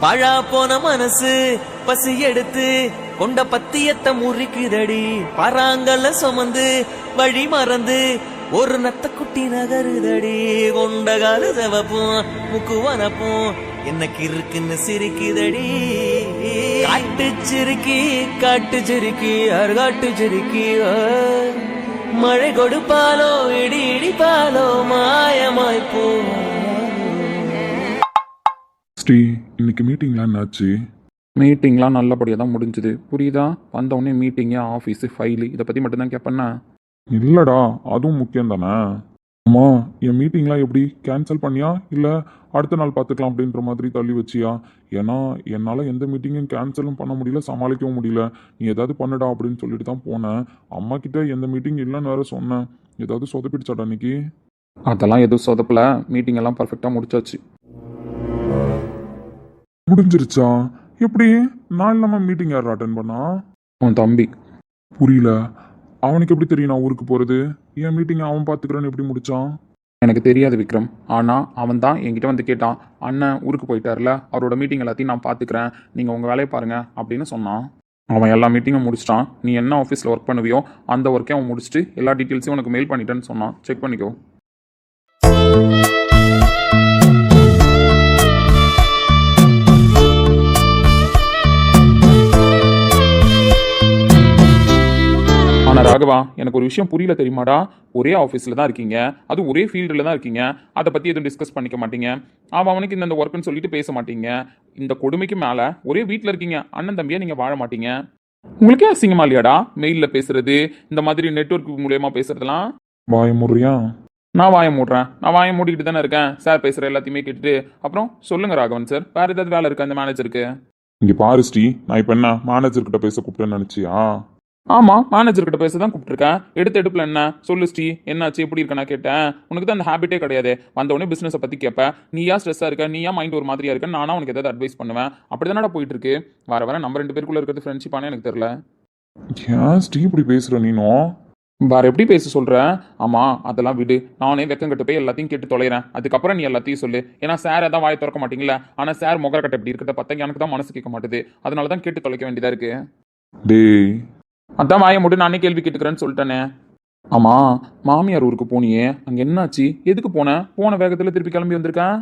பாழா போன மனசு பசி எடுத்து கொண்ட பத்தியத்தை முறிக்குதடி. பாறாங்கல்ல சுமந்து வழி மறந்து ஒரு நத்த குட்டி நகருதடி. கொண்ட கால செவப்பும் முக்கு வனப்பும் என்ன கிறுக்குன்னு சிரிக்குதடி. காட்டு சிரிக்கி காட்டு சிரிக்கி அருகாட்டு சிரிக்கி மழை கொடுப்பாலோ இடி இடிப்பாலோ மாயமாய் போ. ஸ்ரீ, இன்னைக்கு மீட்டிங்லாம் என்னாச்சு? மீட்டிங்லாம் நல்லபடியாக தான் முடிஞ்சுது. புரியுதா? வந்தவுடனே மீட்டிங்கு, ஆஃபீஸு, ஃபைலு இதை பற்றி மட்டும்தான் கேட்பேண்ணா. இல்லைடா, அதுவும் முக்கியம் தானே. அம்மா, என் மீட்டிங்லாம் எப்படி கேன்சல் பண்ணியா இல்லை அடுத்த நாள் பார்த்துக்கலாம் அப்படின்ற மாதிரி தள்ளி வச்சியா? ஏன்னா என்னால் எந்த மீட்டிங்கும் கேன்சலும் பண்ண முடியல, சமாளிக்கவும் முடியல. நீ ஏதாவது பண்ணுடா அப்படின்னு சொல்லிட்டு தான் போனேன். அம்மா கிட்ட எந்த மீட்டிங் இல்லைன்னு வேற சொன்னேன். ஏதாவது சொதப்பிடுச்சாடா இன்னைக்கு? அதெல்லாம் எதுவும் சொதப்பல. மீட்டிங் எல்லாம் பர்ஃபெக்டாக முடிச்சாச்சு. முடிஞ்சிருச்சா? எப்படி? நான் இல்லாமல் மீட்டிங் யார் அட்டன் பண்ணா? உன் தம்பி. புரியல. அவனுக்கு எப்படி தெரியும் நான் ஊருக்கு போகிறது? என் மீட்டிங் அவன் பார்த்துக்கிறேன்னு எப்படி முடிச்சான்? எனக்கு தெரியாது விக்ரம். ஆனால் அவன் தான் என்கிட்ட வந்து கேட்டான். அண்ணன் ஊருக்கு போயிட்டார்ல, அவரோட மீட்டிங் எல்லாத்தையும் நான் பார்த்துக்கிறேன், நீங்கள் உங்கள் வேலையை பாருங்கள் அப்படின்னு சொன்னான். அவன் எல்லா மீட்டிங்கும் முடிச்சிட்டான். நீ என்ன ஆஃபீஸில் ஒர்க் பண்ணுவியோ அந்த ஒர்க்கை அவன் முடிச்சுட்டு எல்லா டீட்டெயில்ஸையும் உனக்கு மெயில் பண்ணிட்டேன்னு சொன்னான். செக் பண்ணிக்கோ. ஆனால் ராகவா, எனக்கு ஒரு விஷயம் புரியல தெரியுமாடா. ஒரே ஆஃபீஸில் தான் இருக்கீங்க, அது ஒரே ஃபீல்டில் தான் இருக்கீங்க, அதை பற்றி எதுவும் டிஸ்கஸ் பண்ணிக்க மாட்டீங்க. அவனுக்கு இந்த ஒர்க்குன்னு சொல்லிட்டு பேச மாட்டீங்க. இந்த கொடுமைக்கு மேலே ஒரே வீட்டில் இருக்கீங்க, அண்ணன் தம்பியாக நீங்கள் வாழ மாட்டீங்க. உங்களுக்கே அசிங்கமா இல்லையாடா மெயிலில் பேசுறது, இந்த மாதிரி நெட்வொர்க் மூலயமா பேசுறதுலாம்? வாய முறியா? நான் வாய மூடுறேன். நான் வாய மூடிக்கிட்டு தானே இருக்கேன். சார் பேசுகிற எல்லாத்தையுமே கேட்டுட்டு அப்புறம் சொல்லுங்க ராகவன் சார், வேறு ஏதாவது வேலை இருக்கா அந்த மேனேஜருக்கு? இங்கே பாரு ஸ்ரீ, நான் இப்போ என்ன மேனேஜர்கிட்ட பேச கூப்பிட்டேன்னு நினச்சியா? ஆமாம், மேனேஜர்கிட்ட பேச தான் கூப்பிட்டுருக்கேன். எடுப்பில் என்ன சொல்லு ஸ்ரீ, என்னாச்சு, எப்படி இருக்க நான் கேட்டேன். உனக்கு தான் அந்த ஹேபிட்டே கிடையாது. வந்தவொடனே பிஸ்னஸை பற்றி கேட்பேன். நீயா ஸ்ட்ரெஸ்ஸாக இருக்க, நீயா மைண்ட் ஒரு மாதிரியா இருக்க, நானா உனக்கு ஏதாவது அட்வைஸ் பண்ணுவேன். அப்படி தானடா போயிட்டு இருக்கு. வர நம்ம 2 பேருக்குள்ள இருக்கிறது ஃப்ரெண்ட்ஷிப்பானே எனக்கு தெரியல. ஏன் ஸ்ரீ இப்படி பேசுகிற நீனும்? வேற எப்படி பேச சொல்கிறேன்? ஆமாம், அதெல்லாம் விடு. நானே வெக்கங்கிட்ட போய் எல்லாத்தையும் கேட்டு தொலைகிறேன். அதுக்கப்புறம் நீ எல்லாத்தையும் சொல்லு. ஏன்னா சார் அதான் வாயை திறக்க மாட்டீங்களா. ஆனால் சார் முகரக்கட்டை எப்படி இருக்கிறத பார்த்தா எனக்கு தான் மனசு கேட்க மாட்டுது. அதனால தான் கேட்டு தொலைக்க வேண்டியதாக இருக்கு. டேய், அதான் வாயை மட்டும் நானே கேள்வி கேட்டுக்கிறேன்னு சொல்லிட்டேனே. ஆமாம், மாமியார் ஊருக்கு போனியே, அங்கே என்னாச்சு, எதுக்கு போன வேகத்தில் திருப்பி கிளம்பி வந்திருக்கேன்?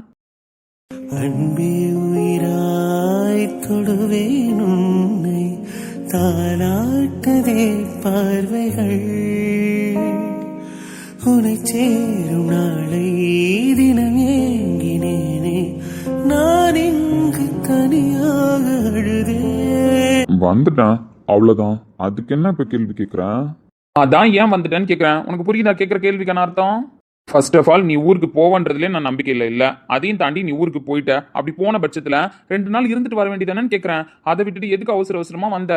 அன்பே உயிராய் தொடுவேன் உன்னை, தாலாட்டுதே பார்வைகள், உன்னை சேரும் நாளை தினம் ஏங்கினேனே, நான் இங்கு தனியாக அழுதேன். வந்துட்டேன், அவ்வளோதான். அதுக்கு என்ன இப்போ கேள்வி கேட்குறேன்? அதான் ஏன் வந்துட்டேன்னு கேட்குறேன். உனக்கு புரியுதா கேட்குற கேள்விக்கான அர்த்தம்? ஃபர்ஸ்ட் ஆஃப் ஆல், நீ ஊருக்கு போவன்றதுலேயே நான் நம்பிக்கை இல்லை. அதையும் தாண்டி நீ ஊருக்கு போயிட்ட. அப்படி போன பட்சத்தில் 2 நாள் இருந்துட்டு வர வேண்டியதானேன்னு கேட்குறேன். அதை விட்டுட்டு எதுக்கு அவசரமாக வந்த?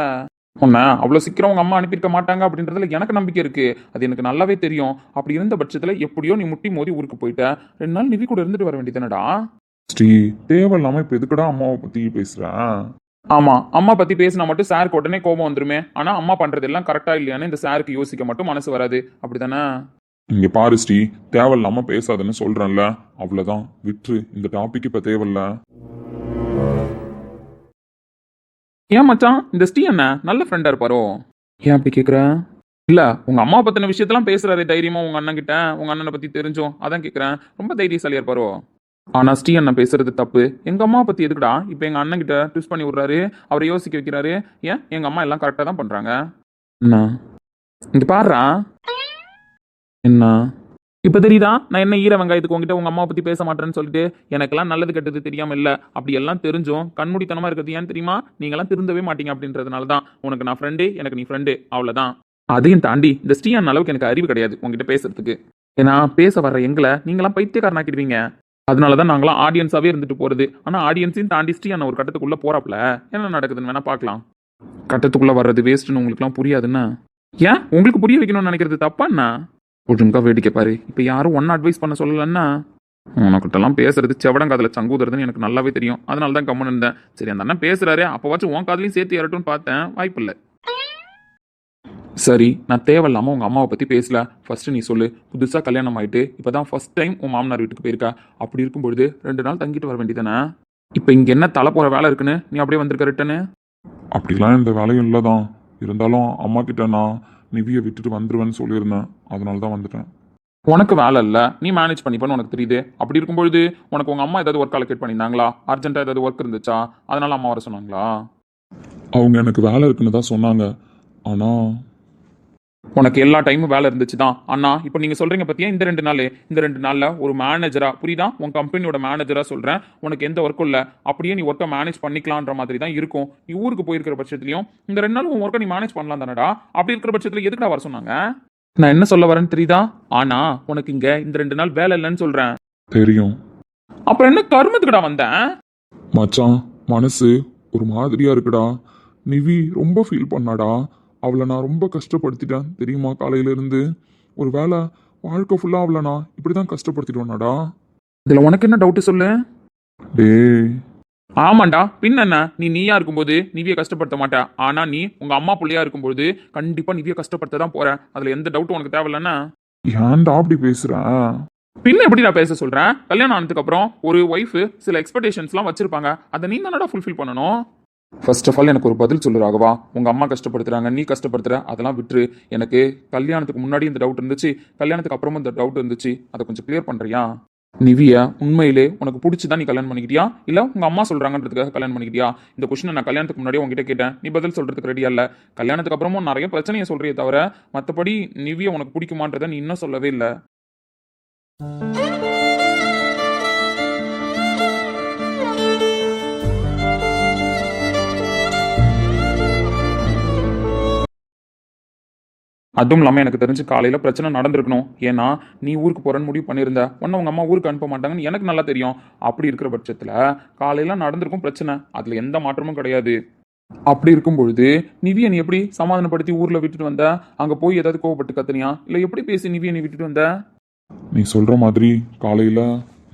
உன்னை அவ்வளோ சீக்கிரம் உங்கள் அம்மா அனுப்பியிருக்க மாட்டாங்க அப்படின்றதுல எனக்கு நம்பிக்கை இருக்குது. அது எனக்கு நல்லாவே தெரியும். அப்படி இருந்த பட்சத்தில் எப்படியோ நீ முட்டி மோதி ஊருக்கு போயிட்ட. 2 நாள் நிவி கூட இருந்துட்டு வர வேண்டியதானடா. ஸ்ரீ, தேவையில்லாமல் இப்போ எதுக்கடா அம்மாவை பற்றி பேசுகிறேன்? ஆமாம், அம்மா பற்றி பேசினா மட்டும் சாருக்கு உடனே கோபம் வந்துருமே. ஆனால் அம்மா பண்ணுறது எல்லாம் கரெக்டாக இல்லையான்னு இந்த சாருக்கு யோசிக்க மட்டும் மனசு வராது. அப்படி தானே? இங்கே பாரு ஸ்ரீ, தேவையில்லாமல் பேசாதுன்னு சொல்கிறேன்ல, அவ்வளோதான். விட்டுரு, இந்த டாபிக் இப்போ தேவையில்ல. ஏன் மச்சான், இந்த ஸ்ரீ என்ன நல்ல ஃப்ரெண்டாக இருப்பாரோ? ஏன் அப்படி கேட்குறேன்? இல்லை, உங்கள் அம்மா பற்றின விஷயத்தெல்லாம் பேசுகிறாரு தைரியமாக உங்கள் அண்ணன் கிட்ட. உங்கள் அண்ணனை பற்றி தெரிஞ்சோம், அதான் கேட்குறேன். ரொம்ப தைரியசாலியாக இருப்பாரோ? ஆனால் ஸ்ரீ அண்ணன் பேசுறது தப்பு. எங்கள் அம்மா பற்றி எதுக்குடா இப்போ எங்கள் அண்ணன் கிட்ட ட்விஸ்ட் பண்ணி விட்றாரு, அவரை யோசிக்க வைக்கிறாரு. ஏன் எங்கள் அம்மா எல்லாம் கரெக்டாக தான் பண்ணுறாங்க. என்ன இங்கே பாடுறா? என்ன இப்போ தெரியுதா நான் என்ன ஈர வெங்காயத்துக்கு உங்ககிட்ட உங்கள் அம்மாவை பற்றி பேச மாட்டேன்னு சொல்லிட்டு? எனக்கெல்லாம் நல்லது கெட்டது தெரியாமல் இல்லை. அப்படி எல்லாம் தெரிஞ்சும் கண்மூடித்தனமாக இருக்கிறது ஏன் தெரியுமா? நீங்களாம் திருந்தவே மாட்டீங்க அப்படின்றதுனால தான். உனக்கு நான் ஃப்ரெண்டு, எனக்கு நீ ஃப்ரெண்டு, அவ்வளோதான். அதையும் தாண்டி இந்த ஸ்ரீ அண்ணன் அளவுக்கு எனக்கு அறிவு கிடையாது உங்ககிட்ட பேசுறதுக்கு. ஏன்னா பேச வர்ற எங்களை நீங்களாம் பைத்தியக்காரனாக்கிடுவீங்க. அதனால தான் நாங்களாம் ஆடியன்ஸாகவே இருந்துட்டு போகிறது. ஆனால் ஆடியன்ஸையும் தாண்டி ஸ்ரீ அண்ணன் ஒரு கட்டத்துக்குள்ளே போகிறாப்புல. என்ன நடக்குதுன்னு வேணால் பார்க்கலாம். கட்டத்துக்குள்ளே வர்றது வேஸ்ட்டுன்னு உங்களுக்குலாம் புரியாதுன்னா? ஏன் உங்களுக்கு புரிய வைக்கணும்னு நினைக்கிறது தப்பாண்ணா? ஒழுங்கா வேடிக்கை பாரு. இப்போ யாரும் ஒன்னும் அட்வைஸ் பண்ண சொல்லலன்னா? உனக்கிட்டலாம் பேசுறது செவடங்காதில் சங்கூதுறதுன்னு எனக்கு நல்லாவே தெரியும். அதனால தான் கம்முன்னு இருந்தேன். சரி, அந்த அண்ணன் பேசுகிறாரு, அப்போவாச்சும் உன் காதலையும் சேர்த்து ஏறட்டும்னு பார்த்தேன். வாய்ப்பில்லை. சரி, நான் தேவையில்லாமல் உங்கள் அம்மாவை பற்றி பேசல. ஃபஸ்ட்டு நீ சொல்லு, புதுசாக கல்யாணம் ஆகிட்டு இப்போ தான் ஃபஸ்ட் டைம் உன் மாமனார் வீட்டுக்கு போயிருக்கா. அப்படி இருக்கும்பொழுது 2 நாள் தங்கிட்டு வர வேண்டியதானே? இப்போ இங்கே என்ன தலை போகிற வேலை இருக்குன்னு நீ அப்படியே வந்திருக்க ரிட்டனு? அப்படிலாம் எந்த வேலையும் இல்லை தான். இருந்தாலும் அம்மா கிட்ட நான் நிவியை விட்டுட்டு வந்துடுவேன்னு சொல்லியிருந்தேன். அதனால தான் வந்துட்டேன். உனக்கு வேலை இல்லை, நீ மேனேஜ் பண்ணிப்பன்னு உனக்கு தெரியுது. அப்படி இருக்கும்பொழுது உனக்கு உங்கள் அம்மா ஏதாவது ஒர்க் அலோகேட் பண்ணியிருந்தாங்களா? அர்ஜென்ட்டாக ஏதாவது ஒர்க் இருந்துச்சா? அதனால அம்மா வர சொன்னாங்களா? அவங்க எனக்கு வேலை இருக்குன்னு தான் சொன்னாங்க. ஆனால் உனக்கு எல்லா டைமும் வேலை இருந்துச்சு தான் அண்ணா. இப்போ நீங்கள் சொல்கிறீங்க பார்த்தியா, இந்த 2 நாளில் ஒரு மேனேஜராக, புரியுதா, உன் கம்பெனியோட மேனேஜராக சொல்கிறேன், உனக்கு எந்த ஒர்க்கும் இல்லை, அப்படியே நீ ஒர்க்கை மேனேஜ் பண்ணிக்கலான்ற மாதிரி தான் இருக்கும். நீ ஊருக்கு போயிருக்கிற பட்சத்துலையும் இந்த 2 நாள் உன் ஒர்க்கை நீ மேனேஜ் பண்ணலாம் தானடா. அப்படி இருக்கிற பட்சத்தில் எதுக்குடா வர சொன்னாங்க? நான் என்ன சொல்ல வரேன்னு தெரியுதா? ஆனால் உனக்கு இங்கே இந்த 2 நாள் வேலை இல்லைன்னு சொல்கிறேன். தெரியும் அப்புறம் என்ன கருமத்துக்குடா வந்தேன்? மச்சான், மனசு ஒரு மாதிரியா இருக்குடா. நிவி ரொம்ப ஃபீல் பண்ணாடா. அவளை நான் ரொம்ப கஷ்டப்படுத்திட்டேன் தெரியுமா? காலையில இருந்து ஒரு வேளை வாழ்க்கை ஃபுல்லாக அவளை நான் இப்படி தான் கஷ்டப்படுத்திடுவேனாடா. இதில் உனக்கு என்ன டவுட்டு சொல்லு? டேய், ஆமாண்டா, பின்ன என்ன, நீயா இருக்கும்போது நிவியை கஷ்டப்படுத்த மாட்டேன். ஆனா நீ உங்க அம்மா புள்ளையா இருக்கும்போது கண்டிப்பா நிவியை கஷ்டப்படுத்த தான் போறேன். அதுல எந்த டவுட்டும் உனக்கு தேவையில்லைன்னா? ஏன்டா அப்படி பேசுறேன்? பின்ன எப்படி நான் பேச சொல்றேன்? கல்யாணம் ஆனதுக்கு அப்புறம் ஒரு ஒய்ஃப் சில எக்ஸ்பெக்டேஷன்ஸ்லாம் வச்சிருப்பாங்க. அதை நீ தானடா ஃபுல்ஃபில் பண்ணணும். ஃபர்ஸ்ட் ஆஃப் ஆல் எனக்கு ஒரு பதில் சொல்லு ராகவா. உங்க அம்மா கஷ்டப்படுத்துறாங்க, நீ கஷ்டப்படுத்துற, அதெல்லாம் விட்டுரு. எனக்கு கல்யாணத்துக்கு முன்னாடி இந்த டவுட் இருந்துச்சு, கல்யாணத்துக்கு அப்புறமும் இந்த டவுட் இருந்துச்சு. அதை கொஞ்சம் கிளியர் பண்றியா? நிவிய உண்மையிலே உனக்கு பிடிச்சிதான் நீ கல்யாணம் பண்ணிக்கிட்டியா, இல்ல உங்க அம்மா சொல்றாங்கன்றதுக்காக கல்யாணம் பண்ணிக்கிட்டியா? இந்த கொஸ்டினை நான் கல்யாணத்துக்கு முன்னாடியே உங்ககிட்ட கேட்டேன், நீ பதில் சொல்றதுக்கு ரெடியா இல்ல. கல்யாணத்துக்கு அப்புறமும் நிறைய பிரச்சனையை சொல்றியே தவிர மற்றபடி நிவிய உனக்கு பிடிக்குமான்றதை நீ இன்னும் சொல்லவே இல்லை. அதுவும் இல்லாமல் எனக்கு தெரிஞ்சு காலையில் பிரச்சனை நடந்திருக்கணும். ஏன்னா நீ ஊருக்கு போகிறேன்னு முடிவு பண்ணியிருந்த, உன்னை உங்கள் அம்மா ஊருக்கு அனுப்ப மாட்டாங்கன்னு எனக்கு நல்லா தெரியும். அப்படி இருக்கிற பட்சத்தில் காலையில் நடந்திருக்கும் பிரச்சனை, அதில் எந்த மாற்றமும் கிடையாது. அப்படி இருக்கும் பொழுது நிவியை நீ எப்படி சமாதானப்படுத்தி ஊரில் விட்டுட்டு வந்த? அங்கே போய் ஏதாவது கோவப்பட்டு கத்துனியா, இல்லை எப்படி பேசி நிவியை நீ விட்டுட்டு வந்த? நீ சொல்ற மாதிரி காலையில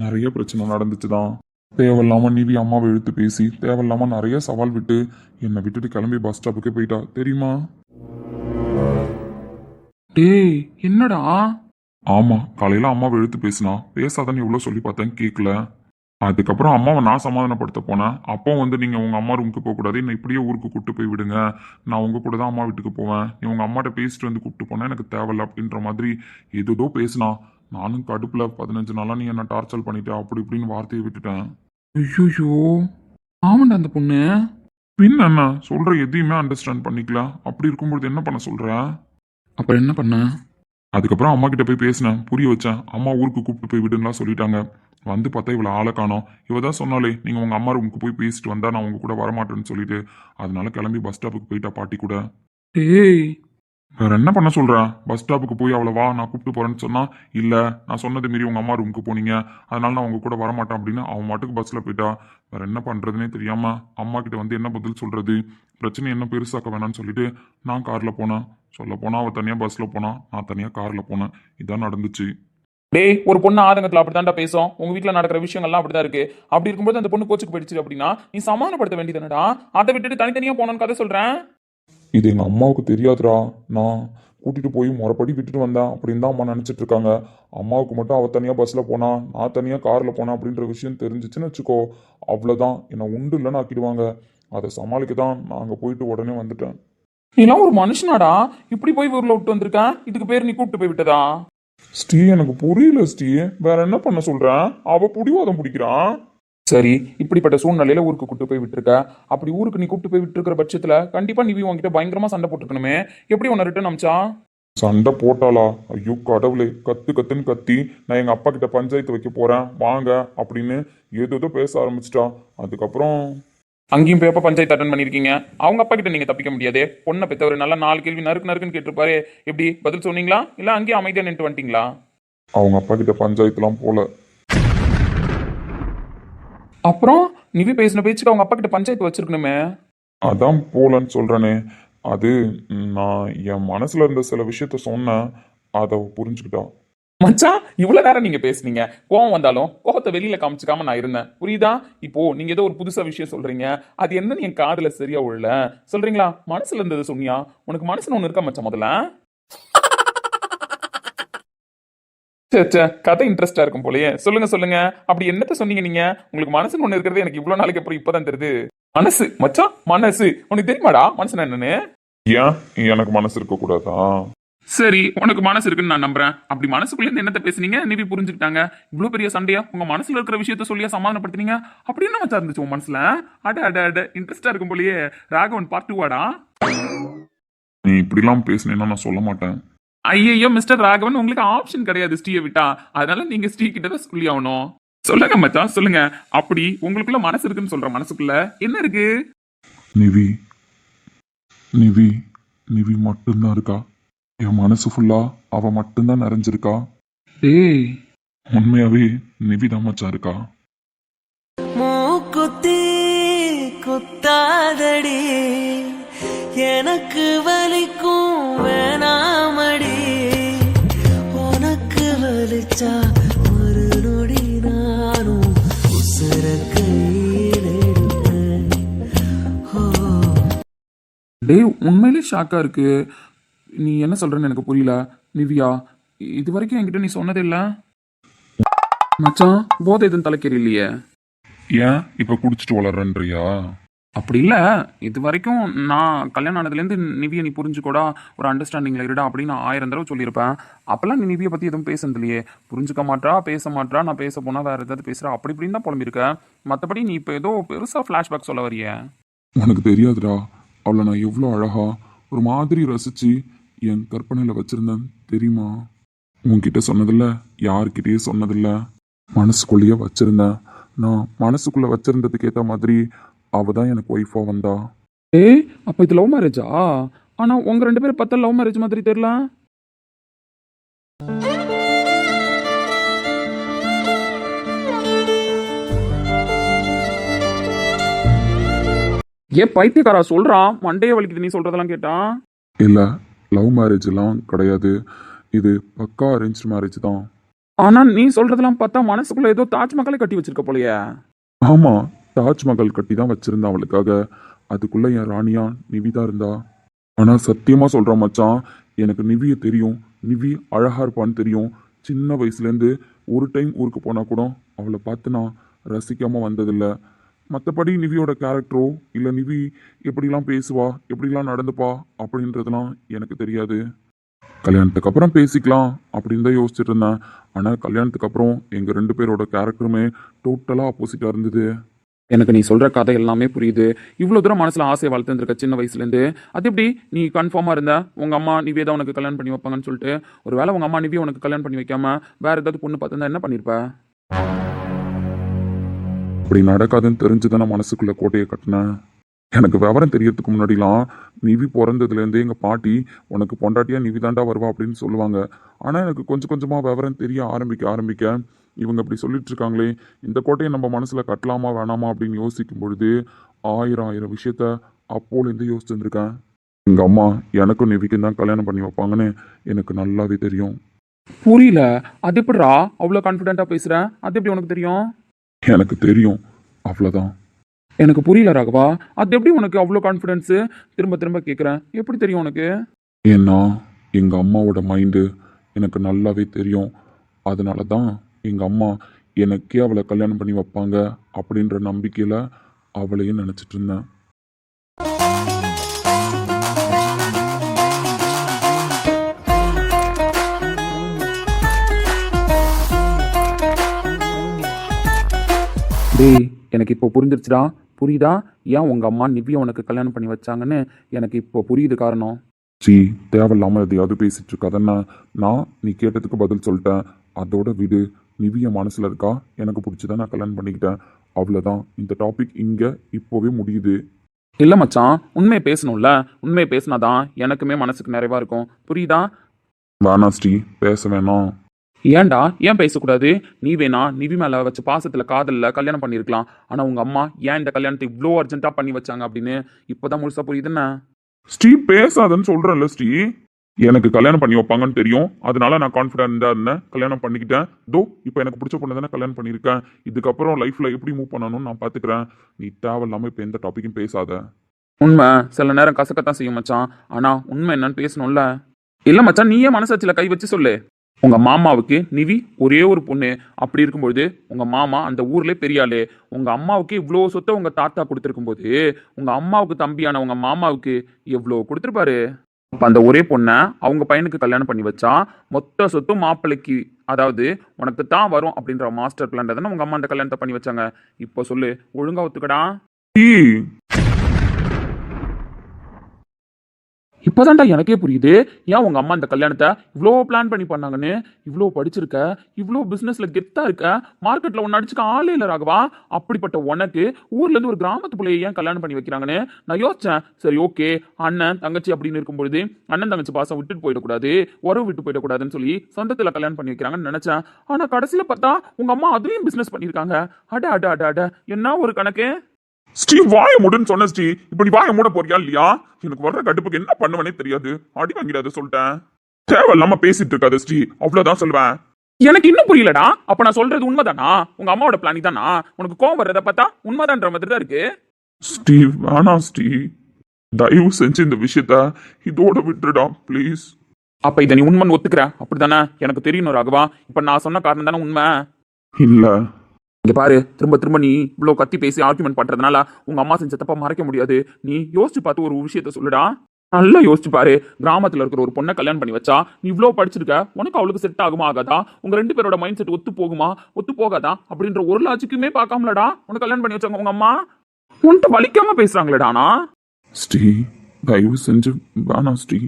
நிறைய பிரச்சனை நடந்துச்சு தான். தேவையில்லாம நிவி அம்மாவை இழுத்து பேசி தேவையில்லாம நிறைய சவால் விட்டு என்னை விட்டுட்டு கிளம்பி பஸ் ஸ்டாப்புக்கே போயிட்டா தெரியுமா? டேய் என்னடா? ஆமா, காலையில அம்மாவை இழுத்து பேசினா, பேசாதன்னு எவ்வளவு சொல்லி பார்த்தேன், கேட்கல. அதுக்கப்புறம் அம்மாவை நான் சமாதானப்படுத்த போனேன். அப்போ வந்து நீங்க உங்க அம்மா ரூமுக்கு போக கூடாது, என்னை இப்படியே ஊருக்கு கூட்டு போய் விடுங்க, நான் உங்க கூட தான் அம்மா வீட்டுக்கு போவேன், நீ உங்க அம்மாட்ட பேசிட்டு வந்து கூப்பிட்டு போனா எனக்கு தேவையில்ல அப்படின்ற மாதிரி ஏதோ பேசினா. நானும் கடுப்புல 15 நாளா நீ என்ன டார்ச்சர் பண்ணிட்ட அப்படி இப்படின்னு வார்த்தையை விட்டுட்டேன். ஐயோ, ஆமாண்டா அந்த பொண்ணு. பின் என்ன சொல்ற, எதையுமே அண்டர்ஸ்டாண்ட் பண்ணிக்கல. அப்படி இருக்கும்போது என்ன பண்ண சொல்ற? அப்புறம் என்ன பண்ண? அதுக்கப்புறம் அம்மா கிட்ட போய் பேசினேன், புரிய வச்சேன். அம்மா ஊருக்கு கூப்பிட்டு போய் விடுன்னுலாம் சொல்லிட்டாங்க. வந்து பார்த்தா இவ்வளோ ஆளை காணோம். இவ தான் சொன்னாலே, நீங்கள் உங்கள் அம்மா ரூமுக்கு போய் பேசிட்டு வந்தா நான் உங்க கூட வரமாட்டேன்னு சொல்லிட்டு, அதனால கிளம்பி பஸ் ஸ்டாப்புக்கு போயிட்டா பாட்டி கூட. டேய், வேற என்ன பண்ண சொல்றேன்? பஸ் ஸ்டாப்புக்கு போய் அவளை வா நான் கூப்பிட்டு போறேன்னு சொன்னா, இல்ல நான் சொன்னது மீறி உங்க அம்மா ரூமுக்கு போனீங்க, அதனால நான் உங்க கூட வரமாட்டேன் அப்படின்னு அவன் மாட்டுக்கு பஸ்ல போயிட்டா. வேற என்ன பண்றதுன்னே தெரியாம அம்மா கிட்ட வந்து என்ன பதில் சொல்றது, பிரச்சனை என்ன பெருசாக்க வேணாம்னு சொல்லிட்டு நான் கார்ல போனேன். சொல்ல போனா அவ தனியா பஸ்ல போனா, நான் தனியா கார்ல போனேன். இதான் நடந்துச்சு. டேய், ஒரு பொண்ணு ஆதங்கத்தில் அப்படித்தான்டா பேசும். உங்க வீட்டில் நடக்கிற விஷயங்கள்லாம் அப்படிதான் இருக்கு. அப்படி இருக்கும்போது அந்த பொண்ணு கோச்சுக்கு போயிடுச்சு அப்படின்னா நீ சமாதானப்படுத்த வேண்டியதுனடா. அதை விட்டுட்டு தனித்தனியா போனோன்னு கதை சொல்றேன். இது எங்க அம்மாவுக்கு தெரியாதுடா. நான் கூட்டிட்டு போய் முறைப்படி விட்டுட்டு வந்தேன் அப்படின்னு தான் அம்மா நினைச்சிட்டு இருக்காங்க. அம்மாவுக்கு மட்டும் அவ தனியா பஸ்ல போனா, நான் தனியா கார்ல போனா அப்படின்ற விஷயம் தெரிஞ்சிச்சுன்னு வச்சுக்கோ, அவ்வளவுதான், என்னை உண்டு இல்லைன்னு ஆக்கிடுவாங்க. அதை சமாளிக்க தான் நான் அங்க போயிட்டு உடனே வந்துட்டேன். நீலாம் ஒரு மனுஷனாடா, இப்படி போய் ஊர்ல விட்டு வந்திருக்கேன். இதுக்கு பேர் நீ கூப்பிட்டு போய் விட்டதா? ஸ்ரீ, எனக்கு புரியல ஸ்ரீ, வேற என்ன பண்ண சொல்றேன்? அவ புடிவாதம் பிடிக்கிறான். சரி, இப்படிப்பட்ட சூழ்நிலையில ஊருக்கு கூட்டு போய் விட்டுருக்க. அப்படி ஊருக்கு நீ கூப்பிட்டு போய் விட்டுருக்கிற பட்சத்துல கண்டிப்பா நீ உன்கிட்ட பயங்கரமா சண்டை போட்டுக்கணுமே. எப்படி உன்னை ரிட்டர்ன் அமிச்சா? சண்டை போட்டாளா? ஐயோ கடவுளே, கத்து கத்துன்னு கத்தி நான் எங்க அப்பா கிட்ட பஞ்சாயத்து வைக்க போறேன் வாங்க அப்படின்னு ஏதோ பேச ஆரம்பிச்சிட்டா. அதுக்கப்புறம் அங்கேயும் போய் எப்ப பஞ்சாயத்து அட்டன் பண்ணிருக்கீங்க? அவங்க அப்பா கிட்ட நீங்க தப்பிக்க முடியாதே. பொண்ணை பெற்றவர் நல்லா 4 கேள்வி நறுக்கு நறுக்குன்னு கேட்டிருப்பாரு. எப்படி பதில் சொன்னீங்களா, இல்ல அங்கேயும் அமைதியா நின்று வந்துட்டீங்களா? அவங்க அப்பா கிட்ட பஞ்சாயத்துலாம் போல. அப்புறம் நிவி பேசின பேச்சுக்கு அவங்க அப்பா கிட்ட பஞ்சாயத்து வச்சிருக்கணுமே. அதான் போலன்னு சொல்றேனே. அது நான் என் மனசுல இருந்த சில விஷயத்த சொன்னேன், அதை புரிஞ்சுக்கிட்டா. மச்சான், இவ்வளவு நேரம் நீங்க பேசுனீங்க. கோவம் வந்தாலும் கோவத்தை வெளியில காமிச்சுக்காம நான் இருந்தேன், புரியுதா? இப்போ நீங்க ஏதோ ஒரு புதுசா விஷயம் சொல்றீங்க, அது என்னன்னு என் காதுல சரியா உள்ள சொல்றீங்களா? மனசுல இருந்தது சொன்னியா? உனக்கு மனசுல ஒண்ணு இருக்கா மச்சான் முதல்ல? சே சே, கதை இன்ட்ரெஸ்டா இருக்கும் போலயே. சொல்லுங்க சொல்லுங்க. அப்படி என்னத்த சொன்னீங்க நீங்க? உங்களுக்கு மனசுன்னு ஒண்ணு இருக்கிறது எனக்கு இவ்வளவு நாளைக்கு அப்புறம் இப்பதான் தெரியுது. மனசு மச்சான், மனசு உனக்கு தெரியுமாடா மனசுனா என்னன்னு? ஏன் எனக்கு மனசு இருக்க கூடாதா? சரி, உனக்கு மனசு இருக்குன்னு நான் நம்புறேன். அப்படி மனசுக்குள்ள இருந்து என்னத்த பேசுனீங்க? நிவி புரிஞ்சுக்கிட்டாங்க. இவ்வளவு பெரிய சண்டையா உங்க மனசுல இருக்கிற விஷயத்த சொல்லியா சமாதானப்படுத்தினீங்க? அப்படி என்ன மச்சா இருந்துச்சு உன் மனசுல? அட அட அட, இன்ட்ரெஸ்டா இருக்கும் போலயே. ராகவன் பார்ட் 2 வாடா? நீ இப்படிலாம் பேசுனேன்னா நான் சொல்ல மாட்டேன். ஐயோ மிஸ்டர் ராகவன், உங்களுக்கு ஆப்ஷன் கிடையாது ஸ்ரீயை விட்டா. அதனால நீங்க ஸ்ரீ கிட்ட தான் சொல்லி ஆகணும். சொல்லுங்க மச்சான் சொல்லுங்க. அப்படி உங்களுக்குள்ள மனசு இருக்குன்னு சொல்ற மனசுக்குள்ள என்ன இருக்கு? நிவி நிவி நிவி மட்டும்தான் இருக்கா. என் மனசு ஃபுல்லா அவ மட்டும்தான் நிறைஞ்சிருக்கா. டேய், உண்மையாவே நிவி தான் மச்சான் இருக்கா. மூக்குத்தி குத்தாதடி, எனக்கு வலிக்கும் வேணாமடி, உனக்கு வலிச்சா ஒரு நொடி நானும் உசர கையில் எடுப்பேன். ஓ டேய், உண்மையிலே ஷாக்கா இருக்கு. நீ என்ன சொல்றன்னு எனக்கு புரியல. நிவியா, இது வரைக்கும் என்கிட்ட நீ சொன்னதே இல்ல. மச்சான், போதை எதுவும் தலைக்கறி இல்லையே? ஏன் இப்ப குடிச்சிட்டு வளர்றன்றியா? அப்படி இல்ல, இது வரைக்கும் நான் கல்யாணம் ஆனதுலேருந்து நிவியை நீ புரிஞ்சுக்கூடா, ஒரு அண்டர்ஸ்டாண்டிங்ல இருடா அப்படின்னு 1000 தடவை சொல்லியிருப்பேன். அப்பெல்லாம் நீ நிவியை பத்தி எதுவும் பேசுனது இல்லையே. புரிஞ்சுக்க மாட்டா, பேச மாட்டா, நான் பேச போனா வேற ஏதாவது பேசுறா, அப்படி இப்படின்னு தான் புலம்பிருக்க. மற்றபடி நீ இப்போ ஏதோ பெருசா ஃபிளாஷ்பேக் சொல்ல வரியே. உனக்கு தெரியாதுடா, அவளை நான் எவ்வளோ அழகா ஒரு மாதிரி ரசிச்சு என் கற்பனையில வச்சிருந்தேன் தெரியுமா? உன்கிட்ட சொன்னதில்ல, யார்கிட்டயே சொன்னதில்ல, மனசுக்குள்ளேயே வச்சிருந்தேன். நான் மனசுக்குள்ள வச்சிருந்ததுக்கு ஏற்ற மாதிரி அவ தான் எனக்கு ஒய்ஃபா வந்தா. ஏய், அப்போ இது லவ் மேரேஜா? ஆனா உங்க 2 பேரும் பார்த்தா லவ் மேரேஜ் மாதிரி தெரியல. ஏன் பைத்தியக்காரா சொல்றான்? மண்டைய வலிக்குது நீ சொல்றதெல்லாம் கேட்டா. இல்லை, லவ் மேரேஜ் எல்லாம் கிடையாது, இது பக்கா அரேஞ்ச் மேரேஜ் தான். ஆனா நீ சொல்றதெல்லாம் பார்த்தா மனசுக்குள்ள ஏதோ தாஜ்மஹாலை கட்டி வச்சிருக்க போலயே. ஆமா, தாஜ்மஹால் கட்டி தான் வச்சிருந்தேன் அவளுக்காக. அதுக்குள்ள என் ராணியா நிவி தான் இருந்தா. ஆனா சத்தியமா சொல்றேன் மச்சான், எனக்கு நிவியை தெரியும். நிவி அழகா இருப்பான்னு தெரியும். சின்ன வயசுலேருந்து ஒரு டைம் ஊருக்கு போனா கூட அவளை பார்த்து நான் ரசிக்காம வந்ததில்லை. மற்றபடி நிவியோட கேரக்டரோ இல்லை நிவி எப்படிலாம் பேசுவா, எப்படிலாம் நடந்துப்பா அப்படின்றதெல்லாம் எனக்கு தெரியாது. கல்யாணத்துக்கு அப்புறம் பேசிக்கலாம் அப்படின்னு தான் யோசிச்சுட்டு இருந்தேன். ஆனால் கல்யாணத்துக்கு அப்புறம் எங்கள் 2 பேரோட கேரக்டருமே டோட்டலாக ஆப்போசிட்டாக இருந்தது. எனக்கு நீ சொல்ற கதை எல்லாமே புரியுது. இவ்வளவு தூரம் மனசுல ஆசையை வளர்த்துருக்க சின்ன வயசுல இருந்து. அது எப்படி நீ கன்ஃபார்மா இருந்த உங்க அம்மா நிவியை தான் உனக்கு கல்யாணம் பண்ணி வைப்பாங்கன்னு சொல்லிட்டு? ஒருவேளை உங்க அம்மா நிவியை உனக்கு கல்யாணம் பண்ணி வைக்காம வேற ஏதாவது பொண்ணு பார்த்திருந்தா என்ன பண்ணிருப்ப? அப்படி நடக்காதுன்னு தெரிஞ்சுதான் நான் மனசுக்குள்ளே கோட்டையை கட்டினேன். எனக்கு விவரம் தெரியறதுக்கு முன்னாடிலாம் நிவி பிறந்ததுலேருந்தே எங்கள் பாட்டி உனக்கு பொண்டாட்டியாக நிவி தாண்டா வருவா அப்படின்னு சொல்லுவாங்க. ஆனால் எனக்கு கொஞ்சம் கொஞ்சமாக விவரம் தெரிய ஆரம்பிக்க இவங்க இப்படி சொல்லிட்டு இருக்காங்களே, இந்த கோட்டையை நம்ம மனசில் கட்டலாமா வேணாமா அப்படின்னு யோசிக்கும் பொழுது ஆயிரம் விஷயத்த அப்போலேருந்து யோசிச்சுருந்துருக்கேன். எங்கள் அம்மா எனக்கும் நிவிக்கும் தான் கல்யாணம் பண்ணி வைப்பாங்கன்னு எனக்கு நல்லாவே தெரியும். புரியல. அது எப்படிடா அவ்வளோ கான்ஃபிடென்ட்டா பேசுற? அது எப்படி உனக்கு தெரியும்? எனக்கு தெரியும், அவ்வளோதான். எனக்கு புரியல ராகவா. அது எப்படி உனக்கு அவ்வளோ கான்ஃபிடென்ஸ்? திரும்ப திரும்ப கேட்குறேன், எப்படி தெரியும் உனக்கு? ஏன்னா எங்கள் அம்மாவோட மைண்டு எனக்கு நல்லாவே தெரியும். அதனால தான் எங்கள் அம்மா எனக்கே அவளை கல்யாணம் பண்ணி வைப்பாங்க அப்படின்ற நம்பிக்கையில் அவளையும் நினச்சிட்டு இருந்தேன். டேய், எனக்கு இப்போ புரிஞ்சிருச்சுடா. புரியுதா ஏன் உங்க அம்மா நிவியை உனக்கு கல்யாணம் பண்ணி வச்சாங்கன்னு? எனக்கு இப்போ புரியுது காரணம். சீ, தேவையில்லாமல் எதையாவது பேசிட்டு இருக்காதன்னா. நான் நீ கேட்டதுக்கு பதில் சொல்லிட்டேன், அதோட விடு. நிவிய மனசில் இருக்கா, எனக்கு பிடிச்சதான் நான் கல்யாணம் பண்ணிக்கிட்டேன், அவ்வளோதான். இந்த டாபிக் இங்கே இப்போவே முடியுது. இல்ல மச்சான், உண்மையை பேசணும்ல. உண்மையை பேசினாதான் எனக்குமே மனசுக்கு நிறைவா இருக்கும். புரியுதா? வேணாம் ஸ்ரீ, பேச வேணாம். ஏன்டா ஏன் பேசக்கூடாது? நீ வேணா நிவி மேல வச்ச பாசத்துல காதல்ல கல்யாணம் பண்ணிருக்கலாம். ஆனா உங்க அம்மா ஏன் இந்த கல்யாணத்தை இவ்வளோ அர்ஜென்ட்டா பண்ணி வச்சாங்க அப்படின்னு இப்போதான் முழுசா புரியுதுன்னு. ஸ்ரீ பேசாதன்னு சொல்கிறேன்ல ஸ்ரீ. எனக்கு கல்யாணம் பண்ணி வைப்பாங்கன்னு தெரியும், அதனால நான் கான்ஃபிடென்ட்டாக இருந்தேன், கல்யாணம் பண்ணிக்கிட்டேன். இப்போ எனக்கு பிடிச்ச பொண்ணு தானே கல்யாணம் பண்ணியிருக்கேன். இதுக்கப்புறம் லைஃப்பில் எப்படி மூவ் பண்ணணும்னு நான் பார்த்துக்கிறேன். நீ தேவையில்லாமல் இப்போ எந்த டாப்பிக்கும் பேசாத. உண்மை சில நேரம் கசக்கத்தான் செய்யும் மச்சான். ஆனா உண்மை என்னன்னு பேசணும்ல. இல்ல மச்சான், நீயே மனசாட்சியில கை வச்சு சொல்லு. உங்க மாமாவுக்கு நிவி ஒரே ஒரு பொண்ணு. அப்படி இருக்கும்போது உங்க மாமா அந்த ஊர்ல பெரிய ஆளு. உங்க அம்மாவுக்கு இவ்வளோ சொத்தை உங்க தாத்தா கொடுத்துருக்கும் போது உங்க அம்மாவுக்கு தம்பியான உங்க மாமாவுக்கு எவ்வளோ கொடுத்துருப்பாரு. அப்ப அந்த ஒரே பொண்ணை அவங்க பையனுக்கு கல்யாணம் பண்ணி வச்சா மொத்த சொத்தும் மாப்பிள்ளைக்கு, அதாவது உனக்கு தான் வரும் அப்படின்ற மாஸ்டர் பிளான் தானே உங்க அம்மா அந்த கல்யாணத்தை பண்ணி வச்சாங்க. இப்போ சொல்லு, ஒழுங்கா ஒத்துக்கடா. ஏய், இப்போதான்டா எனக்கே புரியுது ஏன் உங்க அம்மா இந்த கல்யாணத்தை இவ்வளோ பிளான் பண்ணி பண்ணாங்கன்னு. இவ்வளோ படிச்சிருக்க, இவ்வளோ பிசினஸ்ல கெத்தா இருக்க, மார்க்கெட்ல ஒன்னு அடிச்சுக்க ஆளே இல்லை ராகவா. அப்படிப்பட்ட உனக்கு ஊர்ல இருந்து ஒரு கிராமத்து பிள்ளையை ஏன் கல்யாணம் பண்ணி வைக்கிறாங்கன்னு நான் யோசிச்சேன். சரி ஓகே, அண்ணன் தங்கச்சி அப்படின்னு இருக்கும்பொழுது அண்ணன் தங்கச்சி பாசம் விட்டுட்டு போயிடக்கூடாது, உறவு விட்டு போயிடக்கூடாதுன்னு சொல்லி சொந்தத்துல கல்யாணம் பண்ணி வைக்கிறாங்கன்னு நினைச்சேன். ஆனா கடைசியில பார்த்தா உங்க அம்மா அதுலயும் பிசினஸ் பண்ணிருக்காங்க. அட அட அட அட, என்ன ஒரு கணக்கு. ஸ்ரீ வாய மூடுன்னு சொன்ன ஸ்ரீ. இப்ப நீ வாய மூட போறியா இல்லையா? எனக்கு வர்ற கடுப்புக்கு என்ன பண்ணுவனே தெரியாது. அடி வாங்கிடாத சொல்லிட்டேன். தேவையில்லாம பேசிட்டு இருக்காது ஸ்ரீ, அவ்வளவுதான் சொல்லுவேன். எனக்கு இன்னும் புரியலடா. அப்ப நான் சொல்றது உண்மைதானா? உங்க அம்மாவோட பிளான் தானா? உனக்கு கோவம் வர்றத பார்த்தா உண்மைதான்ற மாதிரி தான் இருக்கு. ஸ்ரீ வேணாம் ஸ்ரீ, தயவு செஞ்சு இந்த விஷயத்த இதோட விட்டுடா ப்ளீஸ். அப்ப இதை நீ உண்மைன்னு ஒத்துக்கிற அப்படிதானே? எனக்கு தெரியணும் ராகவா. இப்ப நான் சொன்ன காரணம் தானே உண்மை. இல்ல இங்க பாரு, திரும்ப திரும்ப நீ இவ்வளவு கத்தி பேசி ஆர்குமெண்ட் பண்றதுனால உங்க அம்மா செஞ்ச தப்பா மறைக்க முடியாது. நீ யோசிச்சு பார்த்து ஒரு விஷயத்த சொல்லுடா. நல்லா யோசிச்சு பாரு. கிராமத்துல இருக்கிற ஒரு பொண்ணை கல்யாணம் பண்ணி வச்சா நீ இவ்வளவு படிச்சிருக்க, உனக்கு அவளுக்கு செட் ஆகுமா ஆகாதா? உங்க ரெண்டு பேரோட மைண்ட் செட் ஒத்து போகுமா ஒத்து போகாதா அப்படின்ற ஒரு லாஜிக்குமே பார்க்காமலடா உனக்கு கல்யாணம் பண்ணி வச்சாங்க உங்க அம்மா. உன்கிட்ட வலிக்காம பேசுறாங்களேடானா. ஸ்ரீ தயவு செஞ்சு வேணாம் ஸ்ரீ.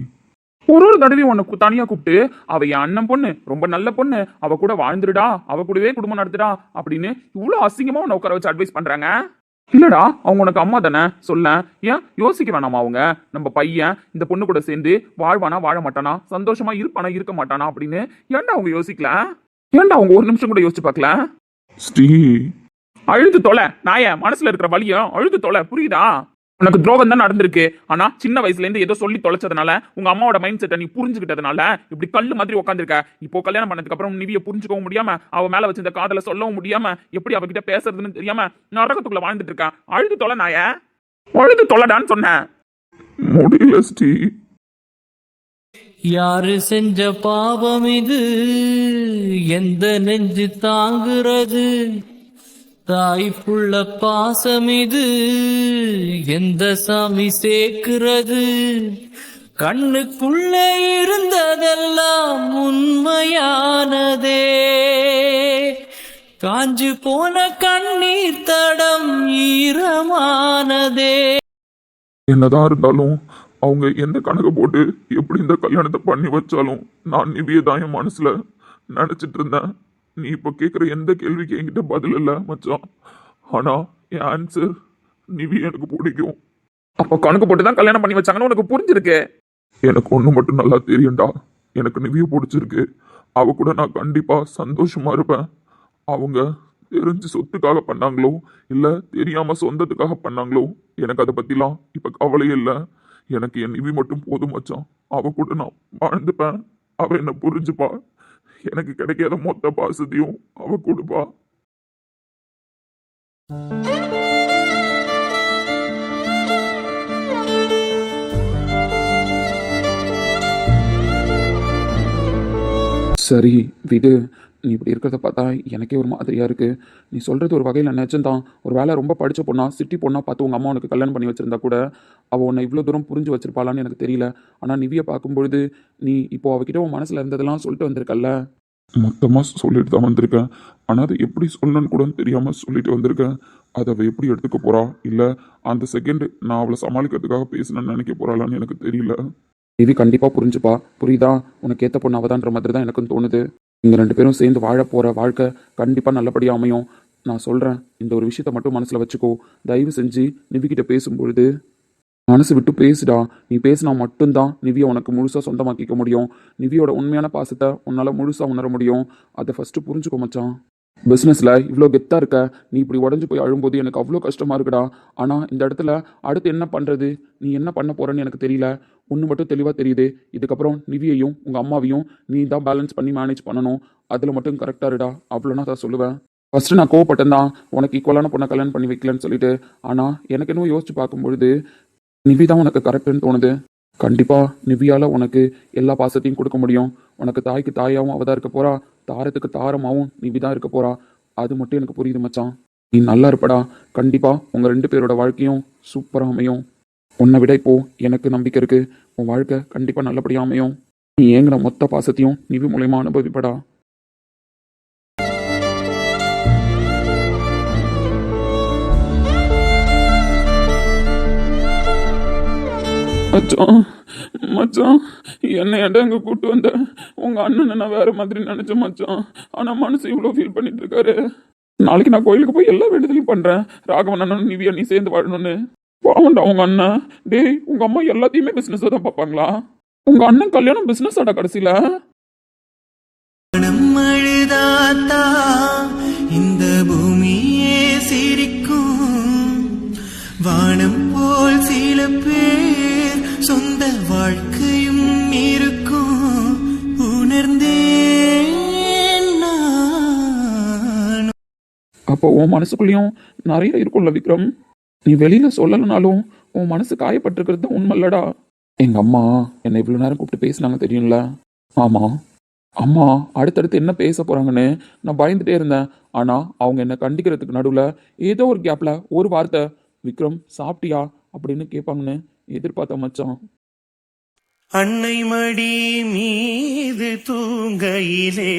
ஒரு தடவையும் உன்னை தனியா கூப்பிட்டு அவ என் அண்ணன் பொண்ணு, ரொம்ப நல்ல பொண்ணு, அவ கூட வாழ்ந்துடுடா, அவ கூடவே குடும்பம் நடத்துடா அப்படின்னு இவ்வளவு அசிங்கமா உன்னை உட்கார வச்சு அட்வைஸ் பண்றாங்க. இல்லடா, அவங்க உனக்கு அம்மா தானே, சொல்ல ஏன் யோசிக்க வேணாமா? அவங்க நம்ம பையன் இந்த பொண்ணு கூட சேர்ந்து வாழ்வானா வாழ மாட்டானா, சந்தோஷமா இருப்பானா இருக்க மாட்டானா அப்படின்னு ஏன்டா அவங்க யோசிக்கல? ஏன்டா அவங்க ஒரு நிமிஷம் கூட யோசிச்சு பார்க்கல? ஸ்ரீ அழுது தொலை நாய, மனசுல இருக்கிற வலிய அழுது தொலை, புரியுதா? உனக்கு துரோகம் தான் நடந்திருக்கு. ஆனா சின்ன வயசுல இருந்து ஏதோ சொல்லி தொலைச்சதுனால உங்க அம்மாவோட மைண்ட் செட்டை நீ புரிஞ்சுக்கிட்டதுனால இப்படி கல்லு மாதிரி உட்காந்துருக்க. இப்போ கல்யாணம் பண்ணதுக்கு அப்புறம் நிவிய புரிஞ்சுக்கவும் முடியாம, அவ மேல வச்சு இந்த காதல சொல்லவும் முடியாம, எப்படி அவகிட்ட பேசுறதுன்னு தெரியாம நரகத்துக்குள்ள வாழ்ந்துட்டு இருக்க. அழுது தொலை நாய, அழுது தொலைடான்னு சொன்னேன். முடியல ஸ்ரீ. யாரு செஞ்ச பாவம் இது, எந்த நெஞ்சு தாங்குறது? தாய் புள்ள பாசம் இது, எந்த சாமி சேர்க்கிறது? கண்ணுக்குள்ளே இருந்ததெல்லாம் உண்மையானதே, காஞ்சு போன கண்ணீர் தடம் ஈரமானதே. என்னதான் இருந்தாலும் அவங்க எந்த கணக்கு போட்டு எப்படி இந்த கல்யாணத்தை பண்ணி வச்சாலும் நான் நிவியை தான் என் மனசுல நினைச்சிட்டு இருந்தேன். நீ இப்ப கேக்குற எந்த கேள்விக்கு என்கிட்ட பதில் இல்ல மச்சான். ஆனா என் ஆன்சர் நிவி எனக்கு பிடிக்கும். அப்போ கணக்கு போட்டு தான் கல்யாணம் பண்ணி வச்சாங்கன்னு உனக்கு புரிஞ்சிருக்கு. எனக்கு ஒண்ணு மட்டும் நல்லா தெரியும்டா, எனக்கு நிவிய பிடிச்சிருக்கு. அவ கூட நான் கண்டிப்பா சந்தோஷமா இருப்பேன். அவங்க தெரிஞ்சு சொத்துக்காக பண்ணாங்களோ இல்ல தெரியாம சொந்தத்துக்காக பண்ணாங்களோ எனக்கு அதை பத்திலாம் இப்ப கவலையே இல்லை. எனக்கு என் நிவி மட்டும் போதும் மச்சான். அவ கூட நான் வாழ்ந்துப்பேன். அவ என்ன புரிஞ்சுப்பா. எனக்கு கிடைக்காத மொத்த பாசத்தையும் அவ கொடுப்பா. சரி விடு, நீ இப்படி இருக்கிறத பார்த்தா எனக்கே ஒரு மாதிரியா இருக்கு. நீ சொல்றது ஒரு வகையில் நினைச்சுதான். ஒரு வேலை ரொம்ப படிச்ச பொண்ணா சிட்டி பொண்ணா பார்த்து உங்க அம்மா உனக்கு கல்யாணம் பண்ணி வச்சிருந்தா கூட அவ உன்னை இவ்வளோ தூரம் புரிஞ்சு வச்சிருப்பாளான்னு எனக்கு தெரியல. ஆனா நிவியை பார்க்கும்பொழுது நீ இப்போ அவகிட்ட உன் மனசுல இருந்ததெல்லாம் சொல்லிட்டு வந்திருக்கல்ல. மொத்தமா சொல்லிட்டு தான் வந்திருக்கேன். ஆனா அதை எப்படி சொல்லணும்னு கூட தெரியாம சொல்லிட்டு வந்திருக்கேன். அதை அவ எப்படி எடுத்துக்க போறா, இல்ல அந்த செகண்ட் நான் அவளை சமாளிக்கிறதுக்காக பேசணும்னு நினைக்க போறாளான்னு எனக்கு தெரியல. நிவி கண்டிப்பா புரிஞ்சுப்பா. புரியுதா? உனக்கு ஏத்த பொண்ணு அவதான்ற மாதிரி தான் எனக்கும் தோணுது. நீங்க ரெண்டு பேரும் சேர்ந்து வாழ போற வாழ்க்கை கண்டிப்பா நல்லபடியா அமையும். நான் சொல்றேன், இந்த ஒரு விஷயத்த மட்டும் மனசுல வச்சுக்கோ. தயவு செஞ்சு நிவிக்கிட்ட பேசும்பொழுது மனசு விட்டு பேசுடா. நீ பேசினா மட்டும்தான் நிவியை உனக்கு முழுசா சொந்தமாக்கிக்க முடியும். நிவியோட உண்மையான பாசத்தை உன்னால முழுசா உணர முடியும். அதை ஃபர்ஸ்ட் புரிஞ்சுக்கோ மச்சான். பிஸ்னஸ்ல இவ்வளோ கெத்தா இருக்க, நீ இப்படி உடஞ்சு போய் அழும்போது எனக்கு அவ்வளோ கஷ்டமா இருக்குடா. ஆனா இந்த இடத்துல அடுத்து என்ன பண்றது, நீ என்ன பண்ண போறன்னு எனக்கு தெரியல. ஒன்று மட்டும் தெளிவா தெரியுது, இதுக்கப்புறம் நிவியையும் உங்க அம்மாவையும் நீ தான் பேலன்ஸ் பண்ணி மேனேஜ் பண்ணணும். அதுல மட்டும் கரெக்டா இருடா, அவ்வளோனா தான் சொல்லுவேன். ஃபர்ஸ்ட் நான் கோவப்பட்டேன் தான் உனக்கு ஈக்குவலான பொண்ணை கல்யாணம் பண்ணி வைக்கலன்னு சொல்லிட்டு. ஆனா எனக்கு இன்னும் யோசிச்சு பார்க்கும்பொழுது நிவி தான் உனக்கு கரெக்டுன்னு தோணுது. கண்டிப்பா நிவியால உனக்கு எல்லா பாசத்தையும் கொடுக்க முடியும். உனக்கு தாய்க்கு தாயாவும் அவ தான் இருக்க போறா, தாரத்துக்கு தாரமாவும் நிவி தான் இருக்க போறா. அது மட்டும் எனக்கு புரியுது மச்சான். நீ நல்லா இருப்படா. கண்டிப்பா உங்க 2 பேரோட வாழ்க்கையும் சூப்பரா அமையும். உன்னை விட இப்போ எனக்கு நம்பிக்கை இருக்கு. உன் வாழ்க்கை கண்டிப்பா நல்லபடியா அமையும். நீ ஏங்குற மொத்த பாசத்தையும் நிவி மூலயமா அனுபவிப்படா. மச்சான் மச்சான் என்ன ஏன்டா இங்க கூட்டு வந்த? உங்க அண்ணனை நான் வேற மாதிரி நினைச்சேன் மச்சான். ஆனா மனசு இவ்வளோ ஃபீல் பண்ணிட்டு இருக்காரு. நாளைக்கு நான் கோயிலுக்கு போய் எல்லா வேண்டுதலையும் பண்றேன். ராகவன் அண்ணனும் நிவியா நீ சேர்ந்து வாழணும்னு. பாவண்டா உங்க அண்ணன். டேய் உங்க அம்மா எல்லாத்தையுமே பிசினஸ் தான் பார்ப்பாங்களா? உங்க அண்ணன் கல்யாணம் பிசினஸ் ஆடா கடைசியில. மனம் அழுதாத்தா இந்த பூமியே சிரிக்கும். வானம் போல் சில பேர் சொந்த வாழ்க்கையும் இருக்கும். உணர்ந்தேன் நான். அப்போ உன் மனசுக்குள்ளேயும் நிறைய இருக்கும்ல விக்ரம். நீ வெளியில சொல்லலைனாலும் உன் மனசு காயப்பட்டிருக்கிறது தான் உண்மை இல்லடா. எங்க அம்மா என்னை இவ்வளவு நேரம் கூப்பிட்டு பேசினாங்க தெரியும்ல? ஆமா, அம்மா அடுத்தடுத்து என்ன பேச போறாங்கன்னு நான் பயந்துட்டே இருந்தேன். ஆனா அவங்க என்ன கண்டிக்கிறதுக்கு நடுவுல ஏதோ ஒரு கேப்ல ஒரு வார்த்தை, விக்ரம் சாப்பிட்டியா அப்படின்னு கேட்பாங்கன்னு எதிர்பார்த்த மச்சான். அன்னை மடி மீது தூங்கையிலே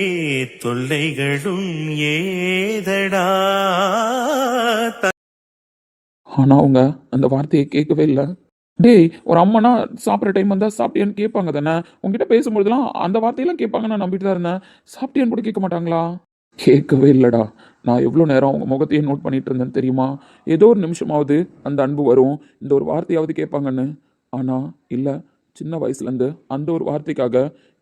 தொல்லைகளும் ஏதடா. ஆனா அவங்க அந்த வார்த்தையை கேட்கவே இல்லை. டேய் ஒரு அம்மனா சாப்பிட்ற டைம் வந்தா சாப்பிட்டியான்னு கேட்பாங்க தானே. உங்ககிட்ட பேசும்போதெல்லாம் அந்த வார்த்தையெல்லாம் கேட்பாங்க. நான் நம்பிட்டு தான் இருந்தேன். சாப்பிட்டியான்னு கூட கேட்க மாட்டாங்களா? கேட்கவே இல்லைடா. நான் எவ்வளோ நேரம் அவங்க முகத்தையே நோட் பண்ணிட்டு இருந்தேன்னு தெரியுமா? ஏதோ ஒரு நிமிஷமாவது அந்த அன்பு வரும், இந்த ஒரு வார்த்தையாவது கேட்பாங்கன்னு. ஆனால் இல்லை, சின்ன வயசுலேருந்து அந்த ஒரு வார்த்தைக்காக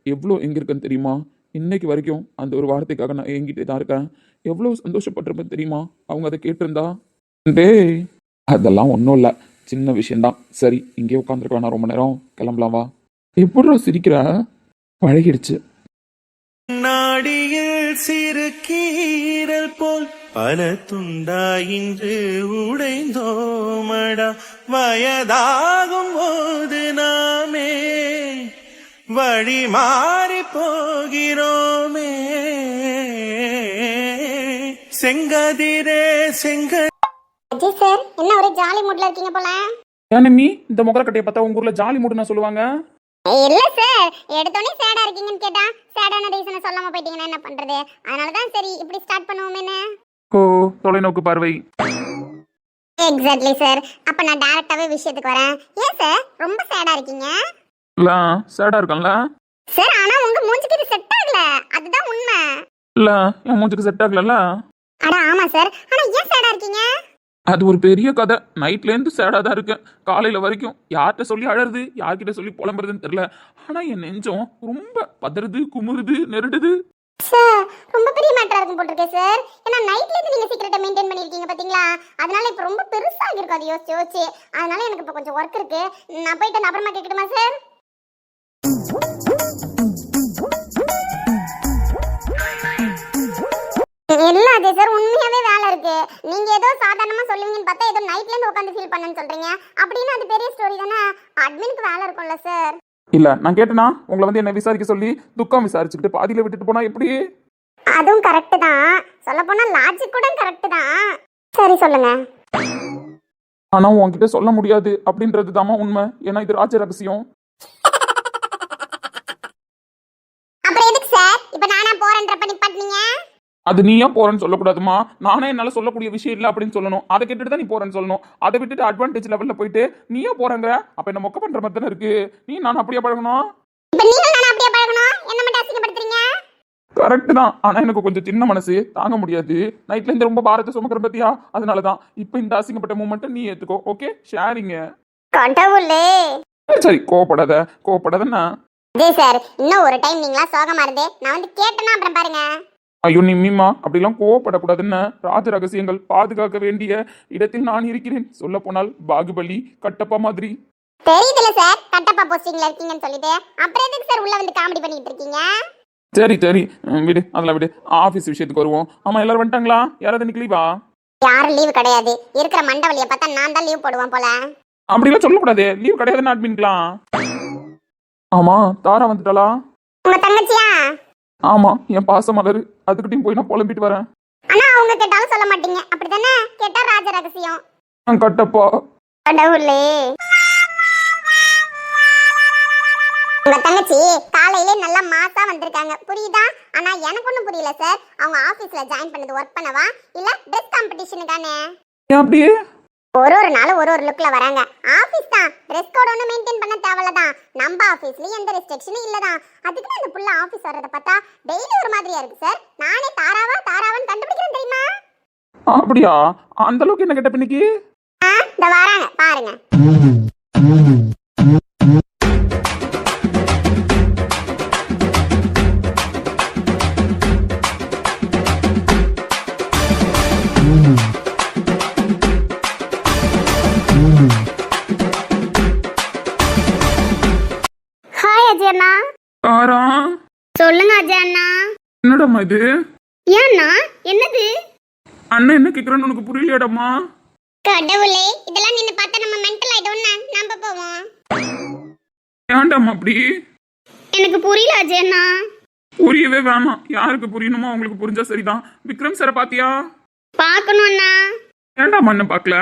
எவ்வளோ எங்கிருக்கேன்னு தெரியுமா? இன்னைக்கு வரைக்கும் அந்த ஒரு வார்த்தைக்காக நான் ஏங்கிட்டே தான் இருக்கேன். எவ்வளோ சந்தோஷப்பட்டிருப்பேன் தெரியுமா அவங்க அதை கேட்டிருந்தா? டேய் அதெல்லாம் ஒன்றும் இல்லை, சின்ன விஷயந்தான். சரி இங்கே உட்காந்துருக்கலாம், நான் ரொம்ப நேரம் கிளம்பலாம் வா. எப்படிடா சிரிக்கிற? பழகிடுச்சு. நாடியில் சிறு கீரல் போல் பல துண்டா இன்று உடைந்தோமடா. வயதாகும் போது நாமே வழி மாறி போகிறோமே. செங்கதிரே செங்க. அஜய் சார் என்ன ஒரே ஜாலி மூட்ல இருக்கீங்க போல. ஏன்னா நீ இந்த முகரக்கட்டையை பார்த்தா உங்க ஊர்ல ஜாலி மூடுனா சொல்லுவாங்க. இல்ல சார், எடுத்தோடனே சேடா இருக்கீங்கன்னு கேட்டா சேடான ரீசனை சொல்லாம போயிட்டீங்கன்னா என்ன பண்றது? அதனாலதான் சரி இப்படி ஸ்டார்ட் பண்ணுவோமேன்னு. ஓ தொலைநோக்கு பார்வை. Exactly sir. அப்ப நான் டைரக்டாவே விஷயத்துக்கு வரேன். ஏன் சார் ரொம்ப சேடா இருக்கீங்க? இல்ல சேடா இருக்கல சார். ஆனா உங்க மூஞ்சிக்கு இது செட் ஆகல, அதுதான் உண்மை. இல்ல என் மூஞ்சுக்கு செட் ஆகல. அட ஆமா சார். ஆனா ஏன் சேடா இருக்கீங்க? அது ஒரு பெரிய கதை. நைட்லேருந்து சேடாக தான் இருக்கேன், காலையில் வரைக்கும். யார்கிட்ட சொல்லி அழறது, யார்கிட்ட சொல்லி புலம்புறதுன்னு தெரியல. ஆனால் என் நெஞ்சம் ரொம்ப பதறுது, குமுறுது, நெருடுது. சார் ரொம்ப பெரிய மேட்டரா இருக்கும் போட்டிருக்கேன் சார். ஏன்னா நைட்ல இருந்து நீங்க சீக்கிரட்டை மெயின்டைன் பண்ணிருக்கீங்க பாத்தீங்களா? அதனால இப்ப ரொம்ப பெருசா இருக்கும் அது யோசிச்சு யோசிச்சு. அதனால எனக்கு இப்ப கொஞ்சம் ஒர்க் இருக்கு. நான் போயிட்டு அப்புறமா கேட்கட்டுமா சார்? இல்ல அதே சார், உண்மையாவே வேலை இருக்கு. நீங்க ஏதோ சாதாரணமா சொல்லுவீங்கன்னு பார்த்தா ஏதோ நைட்ல இருந்து உட்காந்து ஃபீல் பண்ணேன்னு சொல்றீங்க. அப்படின்னு அது பெரிய ஸ்டோரி தானே. அட்மினுக்கு வேலை இருக்கும்ல சார். இல்லை நான் கேட்டேனா உங்களை வந்து என்ன விசாரிக்க சொல்லி துக்கம் விசாரிச்சுக்கிட்டு பாதியில் விட்டுட்டு போனா எப்படி? அதுவும் கரெக்ட் தான். சொல்ல போனா லாஜிக் கூட கரெக்ட் தான். சரி சொல்லுங்க. ஆனால் உன்கிட்ட சொல்ல முடியாது அப்படின்றது தாமா உண்மை. ஏன்னா இது ராஜ ரகசியம். அப்புறம் எதுக்கு சார் இப்ப நானா போறேன்றப்ப நிப்பாட்டுனீங்க? அது நீ ஏன் போறேன்னு சொல்லக்கூடாதுமா. நானே என்னால சொல்லக்கூடிய விஷயம் இல்லை அப்படின்னு சொல்லணும். அதை கேட்டுட்டு தான் நீ போறேன்னு சொல்லணும். அதை விட்டுட்டு அட்வான்டேஜ் லெவல்ல போயிட்டு நீயே போறங்க. அப்ப என்ன மொக்க பண்ற மாதிரி தானே இருக்கு. நீ நான் அப்படியே பழகணும். இப்ப நீங்க நானா அப்படியே பழகணும்? என்ன மட்டும் அசிங்கப்படுத்துறீங்க? கரெக்ட் தான். ஆனா எனக்கு கொஞ்சம் சின்ன மனசு, தாங்க முடியாது. நைட்ல இருந்து ரொம்ப பாரத்தை சுமக்கிற பத்தியா, அதனாலதான் இப்ப இந்த அசிங்கப்பட்ட மூமெண்ட் நீ ஏத்துக்கோ. ஓகே ஷேரிங்க. கடவுளே. சரி கோவப்படாதன்னா. அதே சார், இன்னும் ஒரு டைம் நீங்களா சோகமா இருந்து நான் வந்து கேட்டேன்னா அப்புறம் பாருங்க. ஐயோ நிம்மிமா அப்படிலாம் கோவப்படக்கூடாதுன்னு. ராஜ ரகசியங்கள் பாதுகாக்க வேண்டிய இடத்தில் நான் இருக்கிறேன். சொல்ல போனால் பாகுபலி கட்டப்பா மாதிரி. தெரியுதுல சார், கட்டப்பா போஸ்டிங்ல இருக்கீங்கன்னு சொல்லிட்டு அப்புறம் எதுக்கு சார் உள்ள வந்து காமெடி பண்ணிட்டு இருக்கீங்க? சரி விடு, அதெல்லாம் விடு. ஆபீஸ் விஷயத்துக்கு வருவோம். ஆமா எல்லாரும் வந்துட்டாங்களா? யாராவது இன்னைக்கு லீவா? யாரும் லீவு கிடையாது. இருக்கிற மண்டவலிய பார்த்தா நான் தான் லீவ் போடுவேன் போல. அப்படிலாம் சொல்லக்கூடாது. லீவ் கிடையாதுன்னு அட்மின்க்கலாம். ஆமா தாரா வந்துட்டாளா? உங்க தங்கச்சியா? ஆமா என் பாச மலர், அதுக்கிட்டையும் போய் நான் புலம்பிட்டு வரேன். ஆனா அவங்க கேட்டாலும் சொல்ல மாட்டீங்க அப்படிதானே? கேட்டா ராஜ ரகசியம். கட்டப்பா. கடவுளே. உங்க தங்கச்சி காலையிலே நல்லா மாசா வந்திருக்காங்க புரியுதா? ஆனா எனக்கு ஒண்ணும் புரியல சார். அவங்க ஆபீஸ்ல ஜாயின் பண்ணது ஒர்க் பண்ணவா இல்ல ட்ரெஸ் காம்படிஷனுக்கானே? ஏன் அப்படியே? ஒரு நாளும் ஒரு லுக்ல வராங்க. ஆபீஸ் தான், ட்ரெஸ் கோட் ஒண்ணு மெயின்டைன் பண்ண தேவையில்லதான். நம்ம ஆபீஸ்ல எந்த ரெஸ்ட்ரிக்ஷனும் இல்லதான். அதுக்கு அந்த புள்ள ஆபீஸ் வரத பார்த்தா டெய்லி ஒரு மாதிரியா இருக்கு சார். நானே தாராவான்னு கண்டுபிடிக்கிறேன் தெரியுமா? அப்படியா? அந்த அளவுக்கு என்ன கேட்ட பின்னிக்கு? இந்த வராங்க பாருங்க. ஹாய் அஜய் அண்ணா. ஆரா, சொல்லுங்க அஜய் அண்ணா. என்னடாம்மா இது? ஏன்னா என்னது? அண்ணன் என்ன கேக்குறான்னு உனக்கு புரியலையாடாம்மா? கடவுளே, இதெல்லாம் நின்னு பார்த்தா நம்ம மென்டல் ஆயிடும்னா நம்ப போவோம். ஏன்டாம்மா அப்படி? எனக்கு புரியல அஜய் அண்ணா. புரியவே வேணாம். யாருக்கு புரியணுமோ அவங்களுக்கு புரிஞ்சா சரிதான். விக்ரம் சாரை பாத்தியா? பார்க்கணும் அண்ணா. ஏன்டாம்மா என்ன பார்க்கல?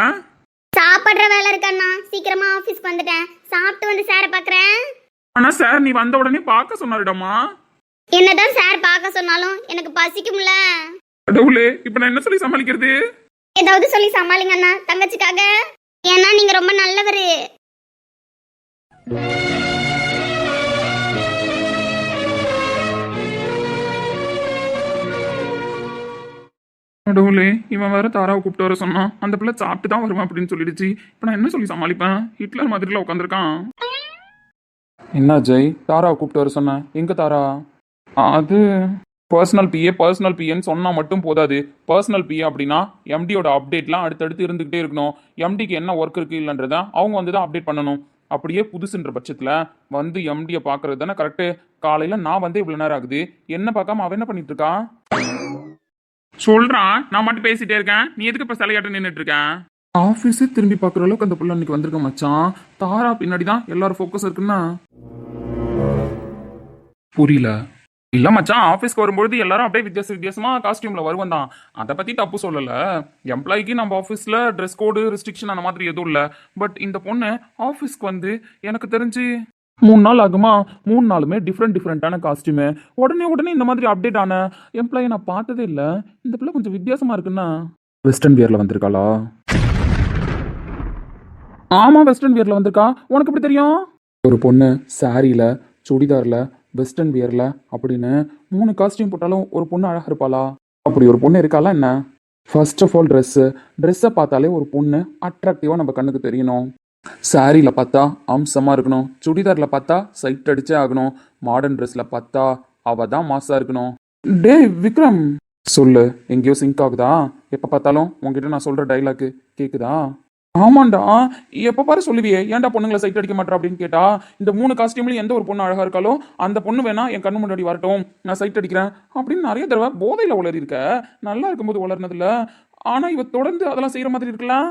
சாப்பிடுற வேலை இருக்கு அண்ணா. சீக்கிரமா ஆபீஸ்க்கு வந்துட்டேன். சாப்பிட்டு வந்து சாரை பார்க்கறேன். ஆனா சார் நீ வந்த உடனே பார்க்க சொன்னாருடாமா. என்னதான் சார் பார்க்க சொன்னாலும் எனக்கு பசிக்கும்ல. கடவுளே, இப்ப நான் என்ன சொல்லி சமாளிக்கிறது? ஏதாவது சொல்லி சமாளிங்க அண்ணா, தங்கச்சிக்காக. ஏன்னா நீங்க ரொம்ப நல்லவரு. கடவுளே, இவன் வேற தாராவை கூப்பிட்டு வர சொன்னான். அந்த பிள்ளை சாப்பிட்டு தான் வருவான் அப்படின்னு சொல்லிடுச்சு. இப்ப நான் என்ன சொல்லி சமாளிப்பேன்? ஹிட்லர் மாதிரில உட்காந்துருக்கான். என்ன ஜெய், தாராவை கூப்பிட்டு வர சொன்னேன். எங்க தாரா? அது பர்சனல் பிஏன்னு சொன்னா மட்டும் போதாது. பர்சனல் பிஏ அப்படின்னா எம்டியோட அப்டேட்லாம் அடுத்தடுத்து இருந்துகிட்டே இருக்கணும். எம்டிக்கு என்ன ஒர்க் இருக்கு இல்லைன்றத அவங்க வந்து தான் அப்டேட் பண்ணணும். அப்படியே புதுசுன்ற பட்சத்தில் வந்து எம்டியை பார்க்கறது தானே கரெக்டு. காலையில் நான் வந்து இவ்வளோ நேரம் ஆகுது, என்ன பார்க்காம அவன் என்ன பண்ணிட்டு இருக்கான்? சொல்றான், நான் மட்டும் பேசிட்டே இருக்கேன். நீ எதுக்கு இப்போ சிலையாட்ட நின்றுட்டு இருக்கேன்? ஆஃபீஸே திரும்பி பார்க்குற அளவுக்கு அந்த பிள்ளை அன்னைக்கு வந்திருக்க மச்சான். தாரா பின்னாடி தான் எல்லாரும் ஃபோக்கஸ் இருக்குன்னா புரியல. இல்ல மச்சான், ஆஃபீஸ்க்கு வரும்பொழுது எல்லாரும் அப்படியே வித்தியாசமா காஸ்டியூம்ல வருவன் தான். அதை பத்தி தப்பு சொல்லல. எம்ப்ளாய்க்கு நம்ம ஆஃபீஸ்ல ட்ரெஸ் கோடு ரெஸ்ட்ரிக்ஷன் அந்த மாதிரி எதுவும் இல்லை. பட் இந்த பொண்ணு ஆஃபீஸ்க்கு வந்து எனக்கு தெரிஞ்சு 3 நாள் ஆகுமா, 3 நாளுமே டிஃப்ரெண்டான காஸ்டியூமு. உடனே இந்த மாதிரி அப்டேட் ஆன எம்ப்ளாயை நான் பார்த்ததே இல்லை. இந்த பிள்ளை கொஞ்சம் வித்தியாசமா இருக்குன்னா வெஸ்டர்ன் வியர்ல வந்திருக்காளா? ஆமா, வெஸ்டர்ன் வியர்ல வந்திருக்கா. உனக்கு எப்படி தெரியும்? ஒரு பொண்ணு சாரியில, சுடிதார்ல, வெஸ்டர்ன் வியர்ல அப்படின்னு 3 காஸ்டியூம் போட்டாலும் ஒரு பொண்ணு அழகா இருப்பாளா? அப்படி ஒரு பொண்ணு இருக்காளா என்ன? ஃபர்ஸ்ட் ஆஃப் ஆல் ட்ரெஸ்ஸை பார்த்தாலே ஒரு பொண்ணு அட்ராக்டிவா நம்ம கண்ணுக்கு தெரியணும். சாரியில பார்த்தா அம்சமா இருக்கணும், சுடிதார்ல பார்த்தா சைட் அடிச்சே ஆகணும், மாடர்ன் ட்ரெஸ்ல பார்த்தா அவ தான் மாசா இருக்கணும். டே விக்ரம், சொல்லு, எங்கேயோ சிங்க் ஆகுதா? எப்ப பார்த்தாலும் உங்ககிட்ட நான் சொல்ற டைலாக் கேக்குதா? ஆமாண்டா, எப்ப பாரு சொல்லுவியே, ஏன்டா பொண்ணுங்களை சைட் அடிக்க மாட்டா அப்படின்னு கேட்டா, இந்த 3 காஸ்டியூம்ல எந்த ஒரு பொண்ணு அழகா இருக்காலோ அந்த பொண்ணு வேணா என் கண்ணு முன்னாடி வரட்டும், நான் சைட் அடிக்கிறேன் அப்படின்னு நிறைய தடவை போதையில உளறி இருக்க. நல்லா இருக்கும்போது உளர்னதுல. ஆனா இவ தொடர்ந்து அதெல்லாம் செய்யற மாதிரி இருக்கலாம்.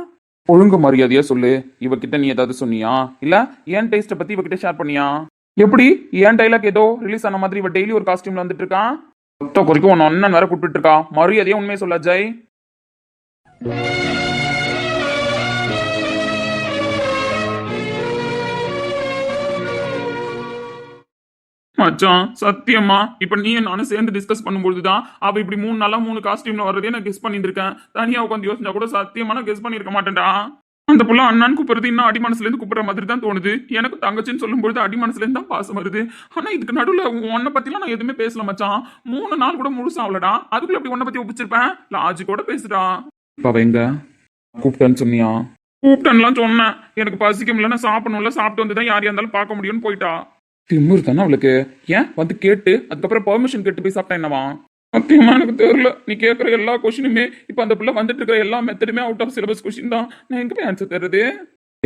ஒழுங்கு மரியாதையா சொல்லு, இவகிட்ட நீ ஏதாவது சொன்னியா? இல்ல என் டேஸ்ட்டை பத்தி இவகிட்ட ஷேர் பண்ணியா? எப்படி என் டைலாக் ஏதோ ரிலீஸ் ஆன மாதிரி இவ டெய்லி ஒரு காஸ்டியூம்ல வந்துட்டு இருக்கான். மொத்த குறிக்கும் உன் அண்ணன் வேற கூப்பிட்டு இருக்கா. மரியாதையா உண்மையை சொல்ல ஜெய். மச்சான் சத்தியமா இப்ப நீ நானும் சேர்ந்து டிஸ்கஸ் பண்ணும்போதுதான் அவ இப்படி 3 நாளா 3 காஸ்டியூம்ல வர்றதே நான் கெஸ் பண்ணிட்டு இருக்கேன். தனியா உட்காந்து யோசிச்சா கூட சத்தியமா நான் கெஸ் பண்ணிருக்க மாட்டேன்டா. அந்த புள்ள அண்ணான்னு கூப்பிடுறது இன்னும் அடி மனசுல இருந்து கூப்பிடுற மாதிரி தான் தோணுது. எனக்கு தங்கச்சின்னு சொல்லும்போது அடி மனசுல இருந்து தான் பாசம் வருது. ஆனா இதுக்கு நடுவுல உன்னை பத்திலாம் நான் எதுவுமே பேசல மச்சான். 3 நாள் கூட முழுசா ஆகலடா, அதுக்குள்ள எப்படி உன்னை பத்தி ஒப்பிச்சிருப்பேன்? லாஜிக்கோட பேசுடா. இப்ப அவ எங்க கூப்பிட்டேன்னு சொன்னியா? கூப்பிட்டேன்லாம் சொன்னேன். எனக்கு பசிக்கும் இல்லைன்னா சாப்பிடணும்ல, சாப்பிட்டு வந்து தான் யாரையா இருந்தாலும் பார்க்க முடியும்னு போயிட்டா. திமுரு தானே அவளுக்கு. ஏன் வந்து கேட்டு அதுக்கப்புறம் பெர்மிஷன் கேட்டு போய் சாப்பிட்டா என்னவா? சத்தியமா எனக்கு தெரியல. நீ கேட்குற எல்லா கொஸ்டினுமே இப்போ அந்த பிள்ளை வந்துட்டு இருக்கிற எல்லா மெத்தடுமே அவுட் ஆஃப் சிலபஸ் கொஸ்டின் தான். நான் எங்க போய் ஆன்சர் தருது?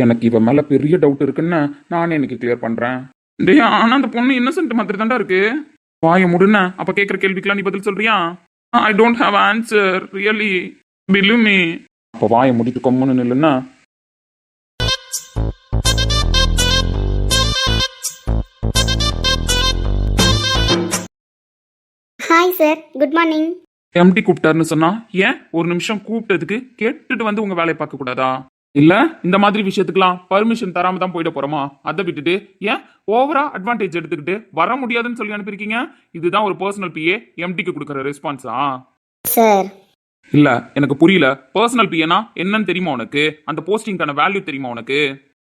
எனக்கு இவன் மேல பெரிய டவுட் இருக்குன்னு நானே எனக்கு கிளியர் பண்றேன். டேய், ஆனா அந்த பொண்ணு இன்னசென்ட் மாதிரி தான்டா இருக்கு. வாய முடுன அப்ப கேட்குற கேள்விக்கெல்லாம் நீ பதில் சொல்றியா? I don't have answer really believe me. அப்போ வாயை முடிட்டு கொம்முன்னு நில்லுன்னா சார், குட் மார்னிங். எம்டி கூப்பிட்டாருன்னு சொன்னா ஏன் ஒரு நிமிஷம் கூப்பிட்டதுக்கு கேட்டுட்டு வந்து உங்க வேலையை பார்க்க கூடாதா? இல்ல இந்த மாதிரி விஷயத்துக்குலாம் பர்மிஷன் தராம தான் போயிட போறோமா? அதை விட்டுட்டு ஏன் ஓவரா அட்வான்டேஜ் எடுத்துக்கிட்டு வர முடியாதுன்னு சொல்லி அனுப்பியிருக்கீங்க? இதுதான் ஒரு பர்சனல் பிஏ எம்டிக்கு கொடுக்குற ரெஸ்பான்ஸா? சார், இல்ல எனக்கு புரியல. பர்சனல் பிஏனா என்னன்னு தெரியுமா உனக்கு? அந்த போஸ்டிங்கான வேல்யூ தெரியுமா உனக்கு?